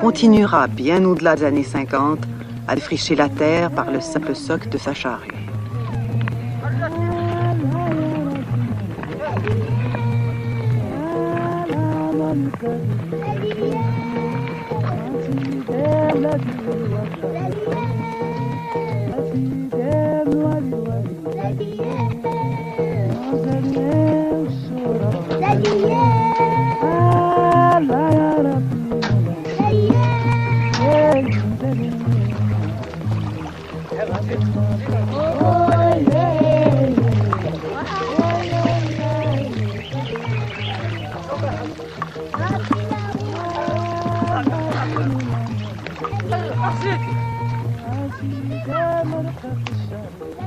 continuera bien au-delà des années 50 à défricher la terre par le simple soc de sa charrue.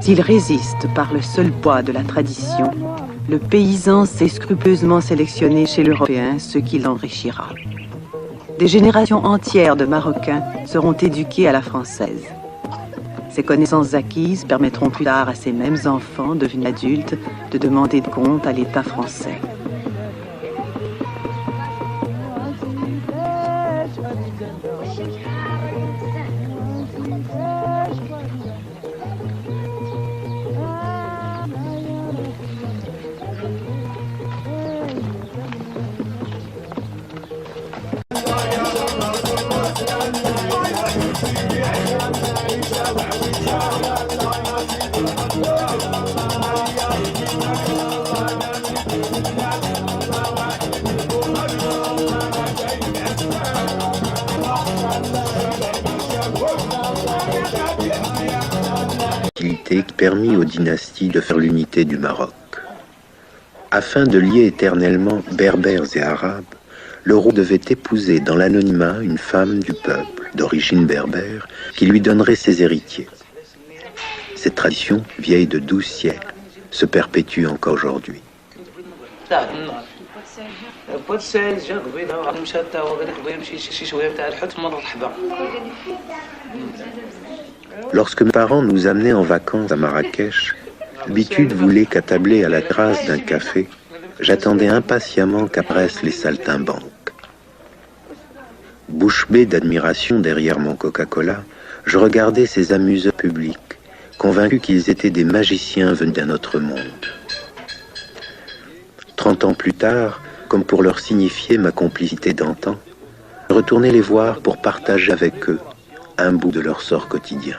S'il résiste par le seul poids de la tradition, le paysan sait scrupuleusement sélectionner chez l'Européen ce qui l'enrichira. Des générations entières de Marocains seront éduqués à la française. Ces connaissances acquises permettront plus tard à ces mêmes enfants devenus adultes de demander de compte à l'État français. Qui permit aux dynasties de faire l'unité du Maroc. Afin de lier éternellement berbères et arabes, le roi devait épouser dans l'anonymat une femme du peuple, d'origine berbère, qui lui donnerait ses héritiers. Cette tradition, vieille de 12 siècles, se perpétue encore aujourd'hui. Lorsque mes parents nous amenaient en vacances à Marrakech, l'habitude voulait qu'attablé à la terrasse d'un café, j'attendais impatiemment qu'apparaissent les saltimbanques. Bouche bée d'admiration derrière mon Coca-Cola, je regardais ces amuseurs publics, convaincus qu'ils étaient des magiciens venus d'un autre monde. 30 ans plus tard, comme pour leur signifier ma complicité d'antan, je retournais les voir pour partager avec eux un bout de leur sort quotidien.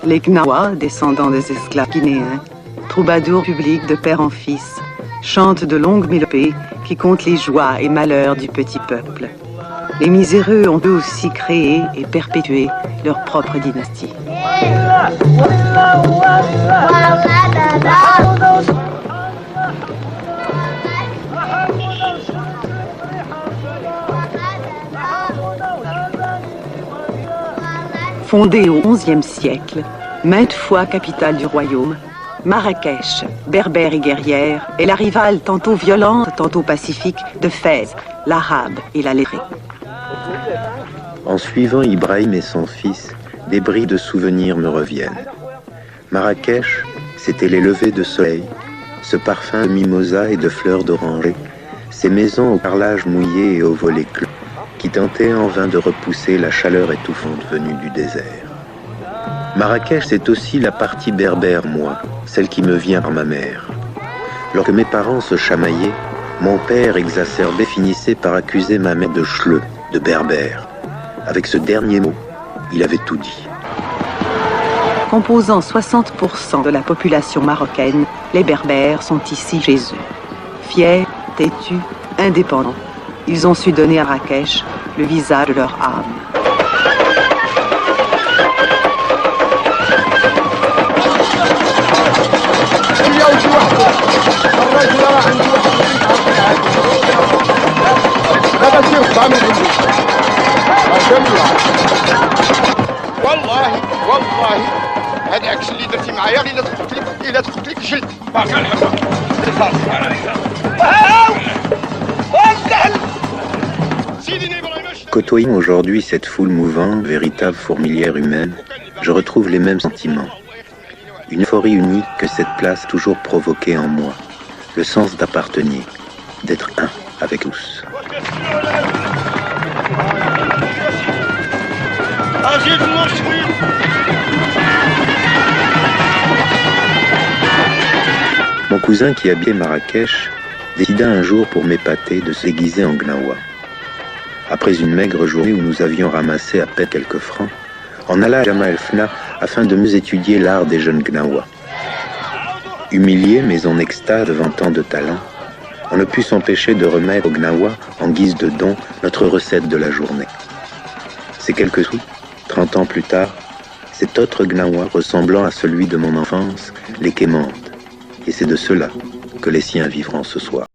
Les Gnawa, descendants des esclaves guinéens, troubadours publics de père en fils, chantent de longues mélopées qui comptent les joies et malheurs du petit peuple. Les miséreux ont eux aussi créé et perpétué leur propre dynastie. Fondée au XIe siècle, maintes fois capitale du royaume, Marrakech, berbère et guerrière, est la rivale tantôt violente, tantôt pacifique de Fès, l'Arabe et la Lettrée. En suivant Ibrahim et son fils, des bris de souvenirs me reviennent. Marrakech, c'était les levées de soleil, ce parfum de mimosa et de fleurs d'oranger, ces maisons au carrelage mouillé et aux volets clos, qui tentaient en vain de repousser la chaleur étouffante venue du désert. Marrakech, c'est aussi la partie berbère, moi, celle qui me vient par ma mère. Lorsque mes parents se chamaillaient, mon père exacerbé finissait par accuser ma mère de chleu, de berbère. Avec ce dernier mot, il avait tout dit. Composant 60% de la population marocaine, les berbères sont ici chez eux. Fiers, têtus, indépendants, ils ont su donner à Marrakech le visage de leur âme. Côtoyant aujourd'hui cette foule mouvante, véritable fourmilière humaine, je retrouve les mêmes sentiments. Une euphorie unique que cette place toujours provoquée en moi. Le sens d'appartenir, d'être un avec tous. Mon cousin qui habitait Marrakech décida un jour pour m'épater de se déguiser en gnawa. Après une maigre journée où nous avions ramassé à peine quelques francs, on alla à Jama El Fna afin de mieux étudier l'art des jeunes gnawa. Humilié mais en extase devant tant de talent, on ne put s'empêcher de remettre au gnawa, en guise de don, notre recette de la journée. Ces quelques sous, 30 ans plus tard, cet autre gnawa ressemblant à celui de mon enfance les quémande. Et c'est de cela que les siens vivront ce soir.